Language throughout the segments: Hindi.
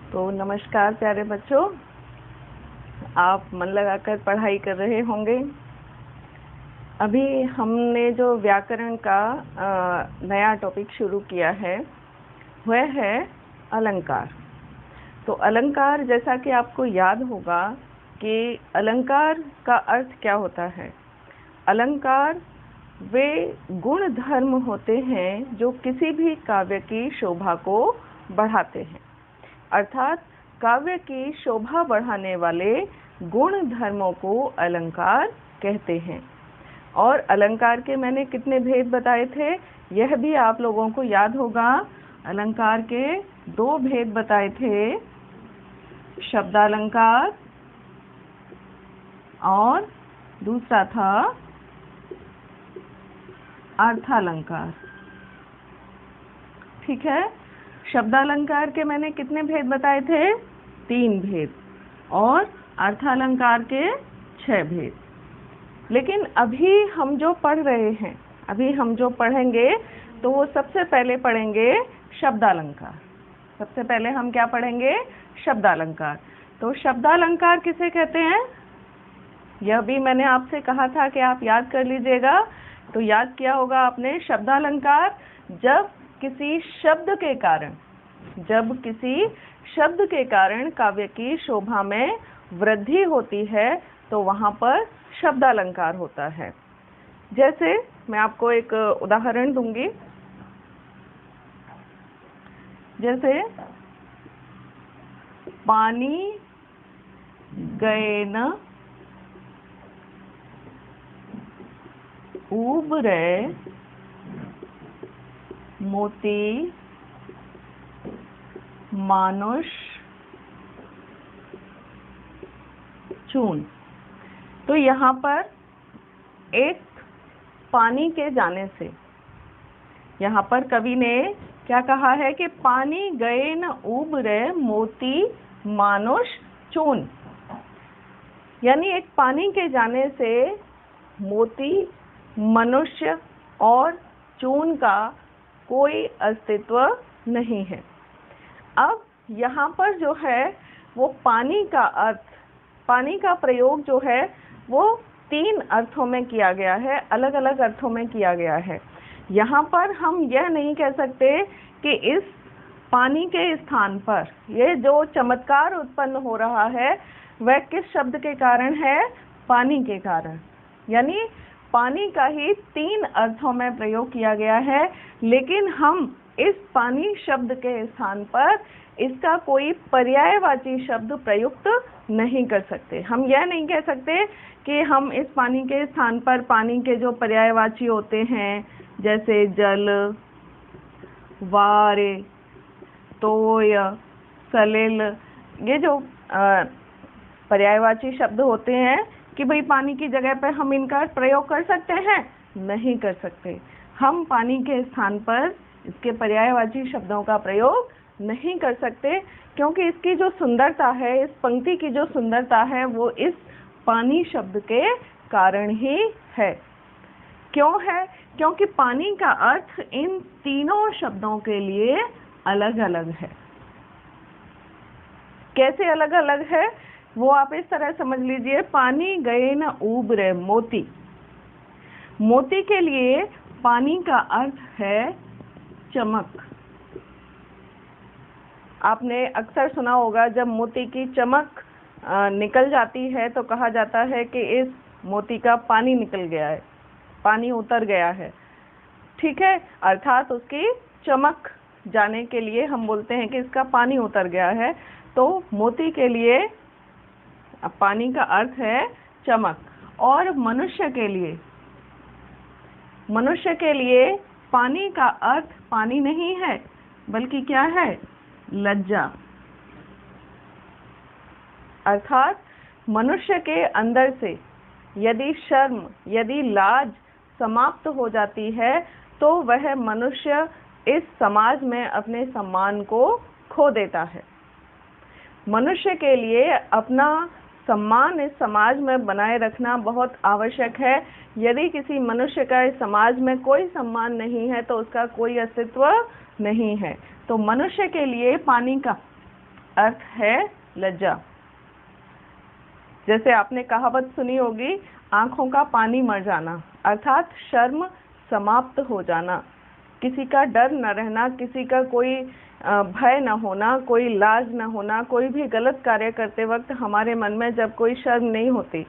तो नमस्कार प्यारे बच्चों, आप मन लगाकर पढ़ाई कर रहे होंगे। अभी हमने जो व्याकरण का नया टॉपिक शुरू किया है वह है अलंकार। तो अलंकार, जैसा कि आपको याद होगा कि अलंकार का अर्थ क्या होता है। अलंकार वे गुण धर्म होते हैं जो किसी भी काव्य की शोभा को बढ़ाते हैं, अर्थात काव्य की शोभा बढ़ाने वाले गुण धर्मों को अलंकार कहते हैं। और अलंकार के मैंने कितने भेद बताए थे, यह भी आप लोगों को याद होगा। अलंकार के 2 भेद बताए थे, शब्दालंकार और दूसरा था अर्थालंकार। ठीक है, शब्दालंकार के मैंने कितने भेद बताए थे, 3 भेद, और अर्थालंकार के 6 भेद। लेकिन अभी हम जो पढ़ रहे हैं, अभी हम जो पढ़ेंगे तो वो सबसे पहले पढ़ेंगे शब्दालंकार। सबसे पहले हम क्या पढ़ेंगे, शब्दालंकार। तो शब्दालंकार किसे कहते हैं, यह भी मैंने आपसे कहा था कि आप याद कर लीजिएगा। तो याद किया होगा आपने, शब्दालंकार जब किसी शब्द के कारण काव्य की शोभा में वृद्धि होती है तो वहाँ पर शब्दालंकार होता है। जैसे मैं आपको एक उदाहरण दूंगी, जैसे पानी गए न उबरे मोती मानुष चून। तो यहाँ पर एक पानी के जाने से, यहाँ पर कवि ने क्या कहा है कि पानी गए न उबरे मोती मानुष चून, यानी एक पानी के जाने से मोती, मनुष्य और चून का कोई अस्तित्व नहीं है। अब यहाँ पर जो है वो पानी का अर्थ, पानी का प्रयोग जो है वो 3 अर्थों में किया गया है, अलग अलग अर्थों में किया गया है। यहाँ पर हम यह नहीं कह सकते कि इस पानी के स्थान पर ये जो चमत्कार उत्पन्न हो रहा है वह किस शब्द के कारण है, पानी के कारण। यानी पानी का ही 3 अर्थों में प्रयोग किया गया है, लेकिन हम इस पानी शब्द के स्थान पर इसका कोई पर्यायवाची शब्द प्रयुक्त नहीं कर सकते। हम यह नहीं कह सकते कि हम इस पानी के स्थान पर पानी के जो पर्यायवाची होते हैं, जैसे जल, वार, तोय, सलिल, ये जो पर्यायवाची शब्द होते हैं कि भाई पानी की जगह पर हम इनका प्रयोग कर सकते हैं, नहीं कर सकते। हम पानी के स्थान पर इसके पर्यायवाची शब्दों का प्रयोग नहीं कर सकते, क्योंकि इसकी जो सुंदरता है, इस पंक्ति की जो सुंदरता है वो इस पानी शब्द के कारण ही है। क्यों है, क्योंकि पानी का अर्थ इन तीनों शब्दों के लिए अलग अलग है। कैसे अलग अलग है वो आप इस तरह समझ लीजिए। पानी गए न उबरे मोती, मोती के लिए पानी का अर्थ है चमक। आपने अक्सर सुना होगा, जब मोती की चमक निकल जाती है तो कहा जाता है कि इस मोती का पानी निकल गया है, पानी उतर गया है। ठीक है, अर्थात उसकी चमक जाने के लिए हम बोलते हैं कि इसका पानी उतर गया है। तो मोती के लिए पानी का अर्थ है चमक। और मनुष्य के लिए पानी का अर्थ पानी नहीं है, बल्कि क्या है, लज्जा। अर्थात मनुष्य के अंदर से यदि शर्म, यदि लाज समाप्त हो जाती है तो वह मनुष्य इस समाज में अपने सम्मान को खो देता है। मनुष्य के लिए अपना सम्मान इस समाज में बनाए रखना बहुत आवश्यक है। यदि किसी मनुष्य का इस समाज में कोई सम्मान नहीं है तो उसका कोई अस्तित्व नहीं है। तो मनुष्य के लिए पानी का अर्थ है लज्जा। जैसे आपने कहावत सुनी होगी, आंखों का पानी मर जाना, अर्थात शर्म समाप्त हो जाना, किसी का डर न रहना, किसी का कोई भय न होना, कोई लाज न होना, कोई भी गलत कार्य करते वक्त हमारे मन में जब कोई शर्म नहीं होती,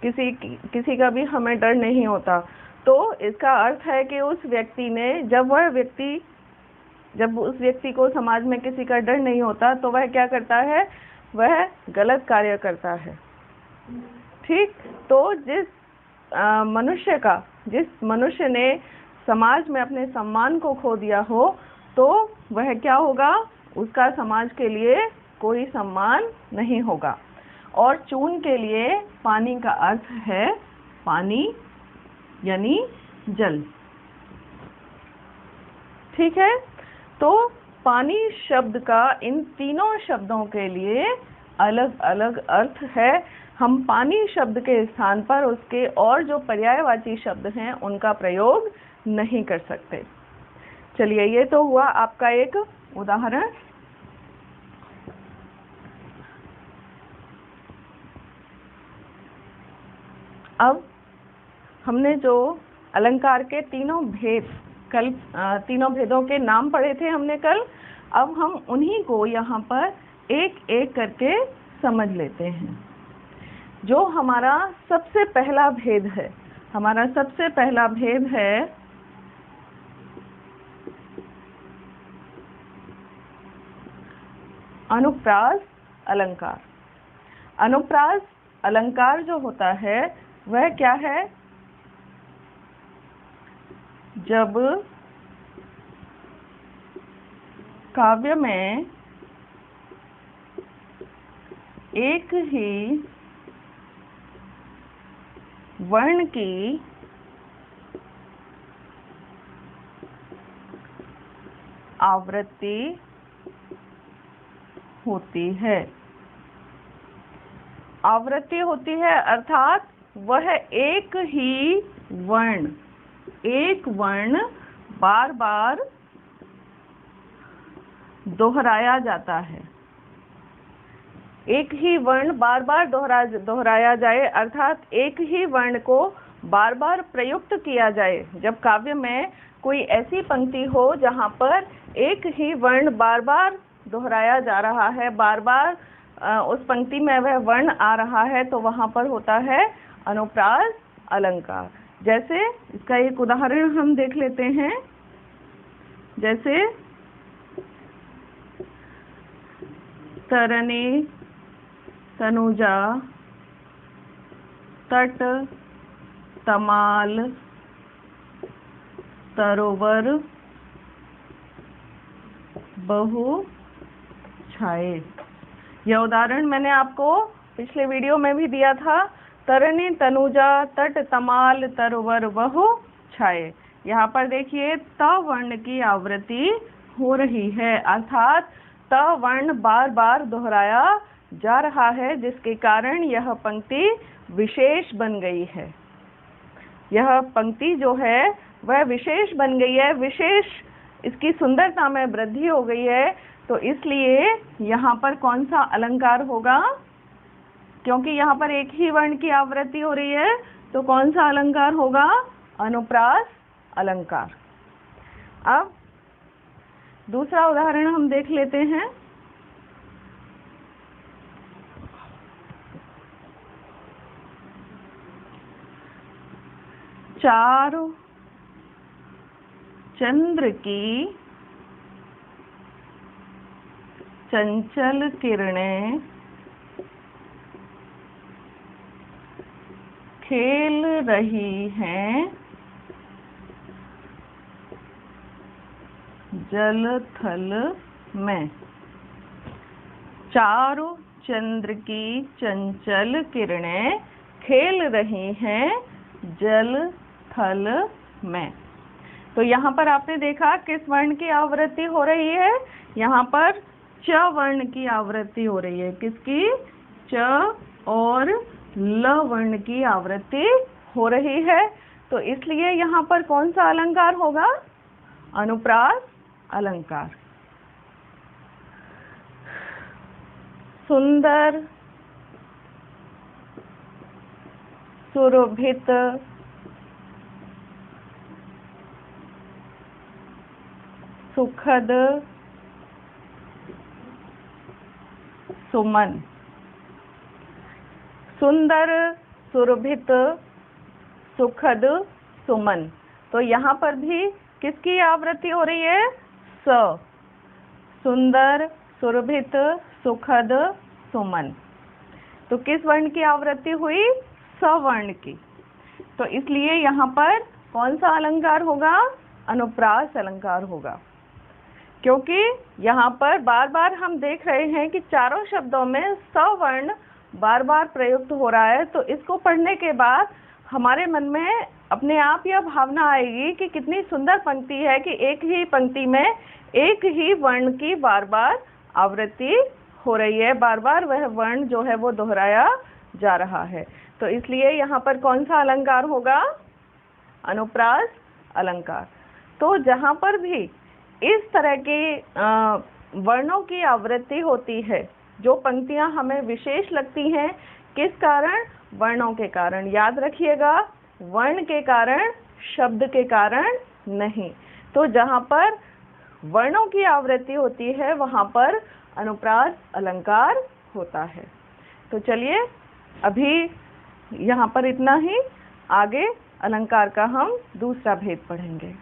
किसी का भी हमें डर नहीं होता, तो इसका अर्थ है कि उस व्यक्ति ने जब उस व्यक्ति को समाज में किसी का डर नहीं होता तो वह क्या करता है, वह गलत कार्य करता है। ठीक, तो जिस मनुष्य ने समाज में अपने सम्मान को खो दिया हो, तो वह क्या होगा, उसका समाज के लिए कोई सम्मान नहीं होगा। और चून के लिए पानी का अर्थ है पानी यानी जल। ठीक है, तो पानी शब्द का इन तीनों शब्दों के लिए अलग अलग अर्थ है। हम पानी शब्द के स्थान पर उसके और जो पर्यायवाची शब्द हैं उनका प्रयोग नहीं कर सकते। चलिए, ये तो हुआ आपका एक उदाहरण। अब हमने जो अलंकार के तीनों भेदों के नाम पढ़े थे हमने कल, अब हम उन्हीं को यहाँ पर एक एक करके समझ लेते हैं। जो हमारा सबसे पहला भेद है, अनुप्रास अलंकार। अनुप्रास अलंकार जो होता है वह क्या है, जब काव्य में एक ही वर्ण की आवृत्ति होती है। आवृत्ति होती है अर्थात वह एक ही वर्ण, एक वर्ण बार बार दोहराया जाता है। एक ही वर्ण बार बार दोहराया जाए अर्थात एक ही वर्ण को बार बार प्रयुक्त किया जाए। जब काव्य में कोई ऐसी पंक्ति हो जहाँ पर एक ही वर्ण बार बार दोहराया जा रहा है, बार बार उस पंक्ति में वह वर्ण आ रहा है, तो वहाँ पर होता है अनुप्रास अलंकार। जैसे इसका एक उदाहरण हम देख लेते हैं। जैसे तरने तनुजा तट तमाल तरोवर बहु छाए। यह उदाहरण मैंने आपको पिछले वीडियो में भी दिया था। तरने तनुजा तट तमाल तरोवर बहु छाए। यहाँ पर देखिए त वर्ण की आवृत्ति हो रही है अर्थात त वर्ण बार बार दोहराया जा रहा है, जिसके कारण यह पंक्ति विशेष बन गई है। यह पंक्ति जो है वह विशेष बन गई है, विशेष इसकी सुंदरता में वृद्धि हो गई है। तो इसलिए यहाँ पर कौन सा अलंकार होगा, क्योंकि यहाँ पर एक ही वर्ण की आवृत्ति हो रही है, तो कौन सा अलंकार होगा, अनुप्रास अलंकार। अब दूसरा उदाहरण हम देख लेते हैं। चारों चंद्र की चंचल किरणें खेल रही हैं जल थल में। चारों चंद्र की चंचल किरणें खेल रही हैं जल थल में। तो यहाँ पर आपने देखा किस वर्ण की आवृत्ति हो रही है, यहाँ पर च वर्ण की आवृत्ति हो रही है। किसकी, च और ल वर्ण की आवृत्ति हो रही है। तो इसलिए यहाँ पर कौन सा अलंकार होगा, अनुप्रास अलंकार। सुंदर, सुरभित, सुखद, सुमन। सुंदर, सुरभित, सुखद, सुमन। तो यहाँ पर भी किसकी आवृत्ति हो रही है? स। सुंदर, सुरभित, सुखद, सुमन। तो किस वर्ण की आवृत्ति हुई? सवर्ण की। तो इसलिए यहाँ पर कौन सा अलंकार होगा? अनुप्रास अलंकार होगा, क्योंकि यहाँ पर बार बार हम देख रहे हैं कि चारों शब्दों में सवर्ण बार बार प्रयुक्त हो रहा है। तो इसको पढ़ने के बाद हमारे मन में अपने आप यह भावना आएगी कि कितनी सुंदर पंक्ति है कि एक ही पंक्ति में एक ही वर्ण की बार बार आवृत्ति हो रही है, बार बार वह वर्ण जो है वो दोहराया जा रहा है। तो इसलिए यहाँ पर कौन सा अलंकार होगा? अनुप्रास अलंकार। तो जहाँ पर भी इस तरह के वर्णों की आवृत्ति होती है, जो पंक्तियाँ हमें विशेष लगती हैं, किस कारण? वर्णों के कारण। याद रखिएगा, वर्ण के कारण, शब्द के कारण नहीं। तो जहाँ पर वर्णों की आवृत्ति होती है वहाँ पर अनुप्रास अलंकार होता है। तो चलिए अभी यहाँ पर इतना ही, आगे अलंकार का हम दूसरा भेद पढ़ेंगे।